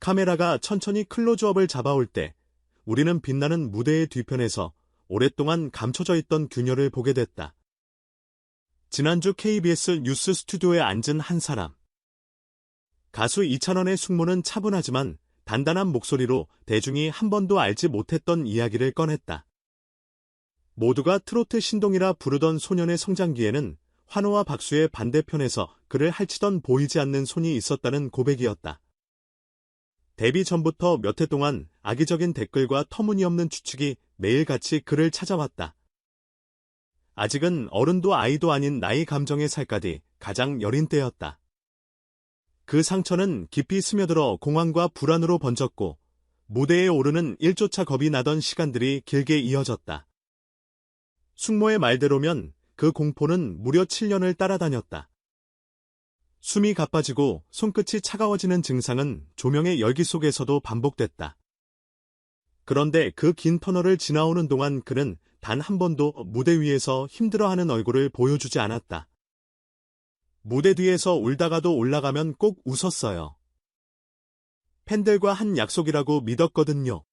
카메라가 천천히 클로즈업을 잡아올 때 우리는 빛나는 무대의 뒤편에서 오랫동안 감춰져 있던 균열을 보게 됐다. 지난주 KBS 뉴스 스튜디오에 앉은 한 사람. 가수 이찬원의 숙모는 차분하지만 단단한 목소리로 대중이 한 번도 알지 못했던 이야기를 꺼냈다. 모두가 트로트 신동이라 부르던 소년의 성장기에는 환호와 박수의 반대편에서 그를 핥히던 보이지 않는 손이 있었다는 고백이었다. 데뷔 전부터 몇 해 동안 악의적인 댓글과 터무니없는 추측이 매일같이 그를 찾아왔다. 아직은 어른도 아이도 아닌 나이 감정의 살갗이 가장 여린 때였다. 그 상처는 깊이 스며들어 공황과 불안으로 번졌고 무대에 오르는 일조차 겁이 나던 시간들이 길게 이어졌다. 숙모의 말대로면 그 공포는 무려 7년을 따라다녔다. 숨이 가빠지고 손끝이 차가워지는 증상은 조명의 열기 속에서도 반복됐다. 그런데 그 긴 터널을 지나오는 동안 그는 단 한 번도 무대 위에서 힘들어하는 얼굴을 보여주지 않았다. 무대 뒤에서 울다가도 올라가면 꼭 웃었어요. 팬들과 한 약속이라고 믿었거든요.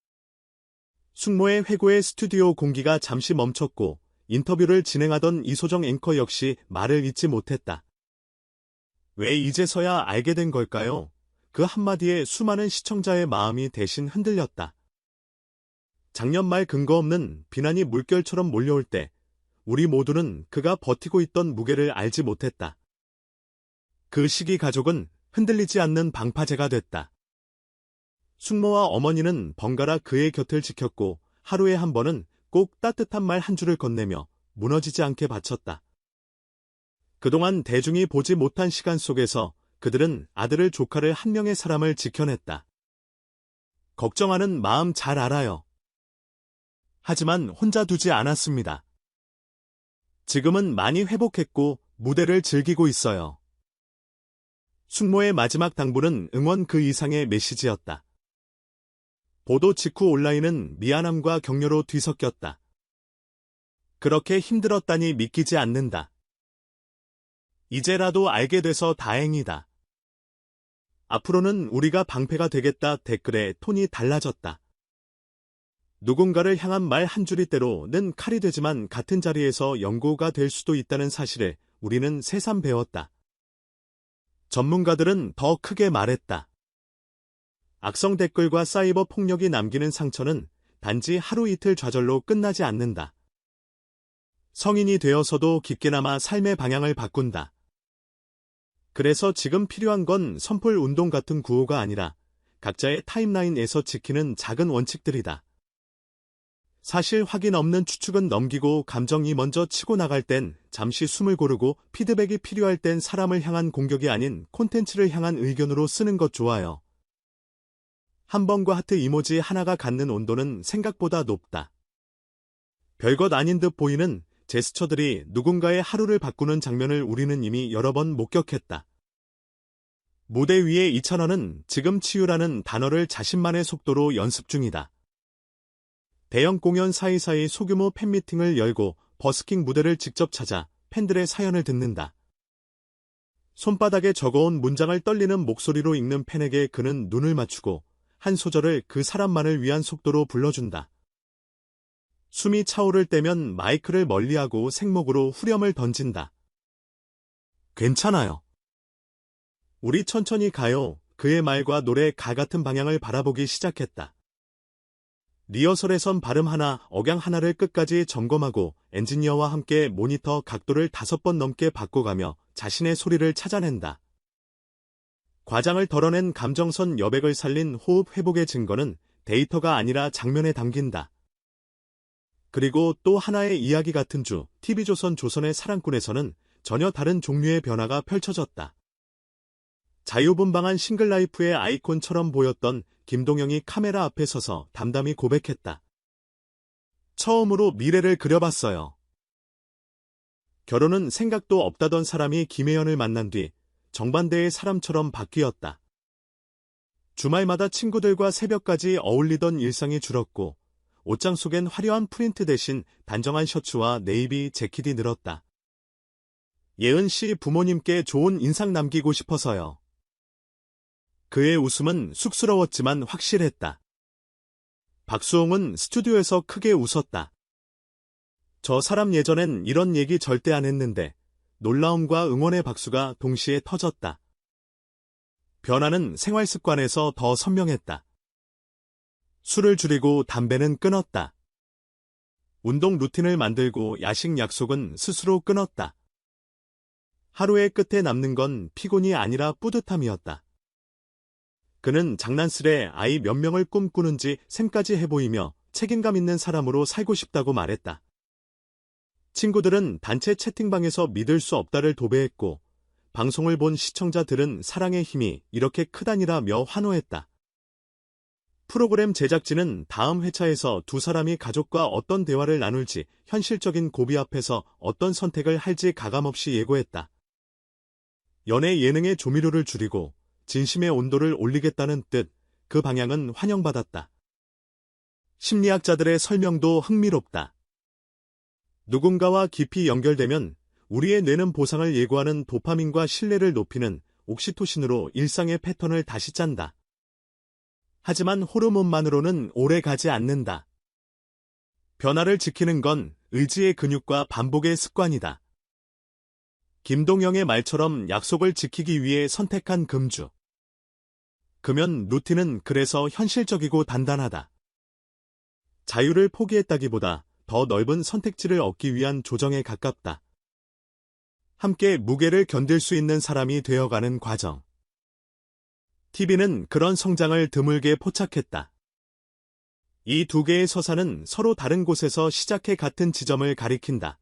숙모의 회고의 스튜디오 공기가 잠시 멈췄고 인터뷰를 진행하던 이소정 앵커 역시 말을 잇지 못했다. 왜 이제서야 알게 된 걸까요? 그 한마디에 수많은 시청자의 마음이 대신 흔들렸다. 작년 말 근거 없는 비난이 물결처럼 몰려올 때 우리 모두는 그가 버티고 있던 무게를 알지 못했다. 그 시기 가족은 흔들리지 않는 방파제가 됐다. 숙모와 어머니는 번갈아 그의 곁을 지켰고 하루에 한 번은 꼭 따뜻한 말 한 줄을 건네며 무너지지 않게 바쳤다. 그동안 대중이 보지 못한 시간 속에서 그들은 아들을 조카를 한 명의 사람을 지켜냈다. 걱정하는 마음 잘 알아요. 하지만 혼자 두지 않았습니다. 지금은 많이 회복했고 무대를 즐기고 있어요. 숙모의 마지막 당부는 응원 그 이상의 메시지였다. 보도 직후 온라인은 미안함과 격려로 뒤섞였다. 그렇게 힘들었다니 믿기지 않는다. 이제라도 알게 돼서 다행이다. 앞으로는 우리가 방패가 되겠다. 댓글에 톤이 달라졌다. 누군가를 향한 말 한 줄이 때로는 칼이 되지만 같은 자리에서 연고가 될 수도 있다는 사실을 우리는 새삼 배웠다. 전문가들은 더 크게 말했다. 악성 댓글과 사이버 폭력이 남기는 상처는 단지 하루 이틀 좌절로 끝나지 않는다. 성인이 되어서도 깊게나마 삶의 방향을 바꾼다. 그래서 지금 필요한 건 선풀 운동 같은 구호가 아니라 각자의 타임라인에서 지키는 작은 원칙들이다. 사실 확인 없는 추측은 넘기고 감정이 먼저 치고 나갈 땐 잠시 숨을 고르고 피드백이 필요할 땐 사람을 향한 공격이 아닌 콘텐츠를 향한 의견으로 쓰는 것 좋아요. 한 번과 하트 이모지 하나가 갖는 온도는 생각보다 높다. 별것 아닌 듯 보이는 제스처들이 누군가의 하루를 바꾸는 장면을 우리는 이미 여러 번 목격했다. 무대 위에 이찬원은 지금 치유라는 단어를 자신만의 속도로 연습 중이다. 대형 공연 사이사이 소규모 팬미팅을 열고 버스킹 무대를 직접 찾아 팬들의 사연을 듣는다. 손바닥에 적어온 문장을 떨리는 목소리로 읽는 팬에게 그는 눈을 맞추고 한 소절을 그 사람만을 위한 속도로 불러준다. 숨이 차오를 때면 마이크를 멀리하고 생목으로 후렴을 던진다. 괜찮아요. 우리 천천히 가요. 그의 말과 노래 가 같은 방향을 바라보기 시작했다. 리허설에선 발음 하나, 억양 하나를 끝까지 점검하고 엔지니어와 함께 모니터 각도를 5번 넘게 바꿔가며 자신의 소리를 찾아낸다. 과장을 덜어낸 감정선 여백을 살린 호흡 회복의 증거는 데이터가 아니라 장면에 담긴다. 그리고 또 하나의 이야기 같은 주, TV조선 조선의 사랑꾼에서는 전혀 다른 종류의 변화가 펼쳐졌다. 자유분방한 싱글라이프의 아이콘처럼 보였던 김동영이 카메라 앞에 서서 담담히 고백했다. 처음으로 미래를 그려봤어요. 결혼은 생각도 없다던 사람이 김혜연을 만난 뒤 정반대의 사람처럼 바뀌었다. 주말마다 친구들과 새벽까지 어울리던 일상이 줄었고 옷장 속엔 화려한 프린트 대신 단정한 셔츠와 네이비 재킷이 늘었다. 예은 씨 부모님께 좋은 인상 남기고 싶어서요. 그의 웃음은 쑥스러웠지만 확실했다. 박수홍은 스튜디오에서 크게 웃었다. 저 사람 예전엔 이런 얘기 절대 안 했는데 놀라움과 응원의 박수가 동시에 터졌다. 변화는 생활 습관에서 더 선명했다. 술을 줄이고 담배는 끊었다. 운동 루틴을 만들고 야식 약속은 스스로 끊었다. 하루의 끝에 남는 건 피곤이 아니라 뿌듯함이었다. 그는 장난스레 아이 몇 명을 꿈꾸는지 셈까지 해보이며 책임감 있는 사람으로 살고 싶다고 말했다. 친구들은 단체 채팅방에서 믿을 수 없다를 도배했고 방송을 본 시청자들은 사랑의 힘이 이렇게 크다니라며 환호했다. 프로그램 제작진은 다음 회차에서 두 사람이 가족과 어떤 대화를 나눌지 현실적인 고비 앞에서 어떤 선택을 할지 가감없이 예고했다. 연애 예능의 조미료를 줄이고 진심의 온도를 올리겠다는 뜻, 그 방향은 환영받았다. 심리학자들의 설명도 흥미롭다. 누군가와 깊이 연결되면 우리의 뇌는 보상을 예고하는 도파민과 신뢰를 높이는 옥시토신으로 일상의 패턴을 다시 짠다. 하지만 호르몬만으로는 오래 가지 않는다. 변화를 지키는 건 의지의 근육과 반복의 습관이다. 김동영의 말처럼 약속을 지키기 위해 선택한 금주. 금연 루틴은 그래서 현실적이고 단단하다. 자유를 포기했다기보다 더 넓은 선택지를 얻기 위한 조정에 가깝다. 함께 무게를 견딜 수 있는 사람이 되어가는 과정. TV는 그런 성장을 드물게 포착했다. 이 두 개의 서사는 서로 다른 곳에서 시작해 같은 지점을 가리킨다.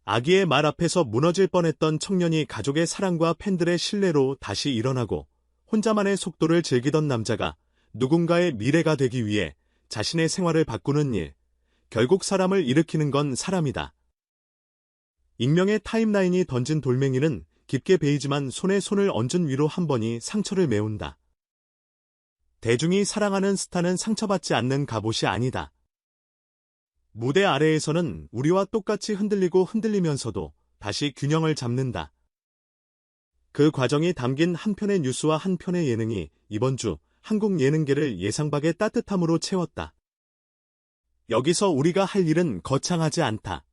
아기의 말 앞에서 무너질 뻔했던 청년이 가족의 사랑과 팬들의 신뢰로 다시 일어나고 혼자만의 속도를 즐기던 남자가 누군가의 미래가 되기 위해 자신의 생활을 바꾸는 일, 결국 사람을 일으키는 건 사람이다. 익명의 타임라인이 던진 돌멩이는 깊게 베이지만 손에 손을 얹은 위로 한 번이 상처를 메운다. 대중이 사랑하는 스타는 상처받지 않는 갑옷이 아니다. 무대 아래에서는 우리와 똑같이 흔들리고 흔들리면서도 다시 균형을 잡는다. 그 과정이 담긴 한 편의 뉴스와 한 편의 예능이 이번 주 한국 예능계를 예상 밖의 따뜻함으로 채웠다. 여기서 우리가 할 일은 거창하지 않다.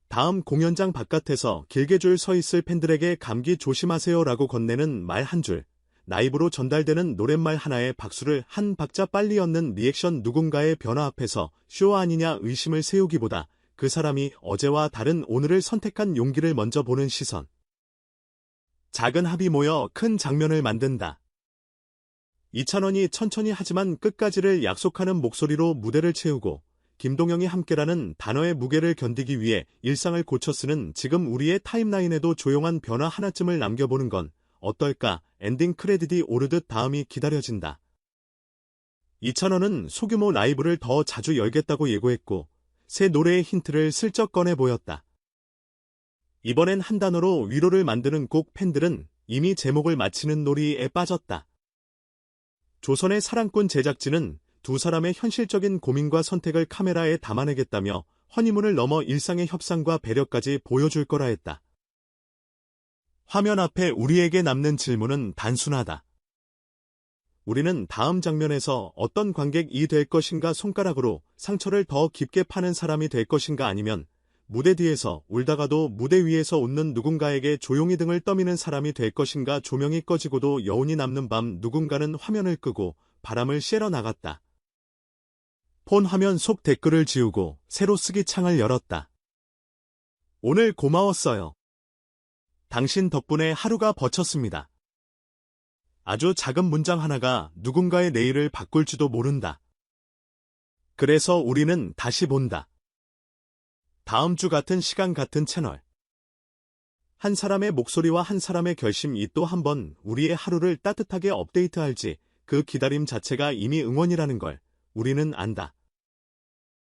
다음 공연장 바깥에서 길게 줄 서 있을 팬들에게 감기 조심하세요라고 건네는 말 한 줄, 라이브로 전달되는 노랫말 하나에 박수를 한 박자 빨리 얻는 리액션, 누군가의 변화 앞에서 쇼 아니냐 의심을 세우기보다 그 사람이 어제와 다른 오늘을 선택한 용기를 먼저 보는 시선. 작은 합이 모여 큰 장면을 만든다. 이찬원이 천천히 하지만 끝까지를 약속하는 목소리로 무대를 채우고 김동영이 함께라는 단어의 무게를 견디기 위해 일상을 고쳐 쓰는 지금 우리의 타임라인에도 조용한 변화 하나쯤을 남겨보는 건 어떨까? 엔딩 크레딧이 오르듯 다음이 기다려진다. 이찬원은 소규모 라이브를 더 자주 열겠다고 예고했고 새 노래의 힌트를 슬쩍 꺼내 보였다. 이번엔 한 단어로 위로를 만드는 곡. 팬들은 이미 제목을 맞히는 놀이에 빠졌다. 조선의 사랑꾼 제작진은 두 사람의 현실적인 고민과 선택을 카메라에 담아내겠다며 허니문을 넘어 일상의 협상과 배려까지 보여줄 거라 했다. 화면 앞에 우리에게 남는 질문은 단순하다. 우리는 다음 장면에서 어떤 관객이 될 것인가? 손가락으로 상처를 더 깊게 파는 사람이 될 것인가? 아니면 무대 뒤에서 울다가도 무대 위에서 웃는 누군가에게 조용히 등을 떠미는 사람이 될 것인가? 조명이 꺼지고도 여운이 남는 밤, 누군가는 화면을 끄고 바람을 쐬러 나갔다. 폰 화면 속 댓글을 지우고 새로 쓰기 창을 열었다. 오늘 고마웠어요. 당신 덕분에 하루가 버텼습니다. 아주 작은 문장 하나가 누군가의 내일을 바꿀지도 모른다. 그래서 우리는 다시 본다. 다음 주 같은 시간 같은 채널. 한 사람의 목소리와 한 사람의 결심이 또 한 번 우리의 하루를 따뜻하게 업데이트할지 그 기다림 자체가 이미 응원이라는 걸 우리는 안다.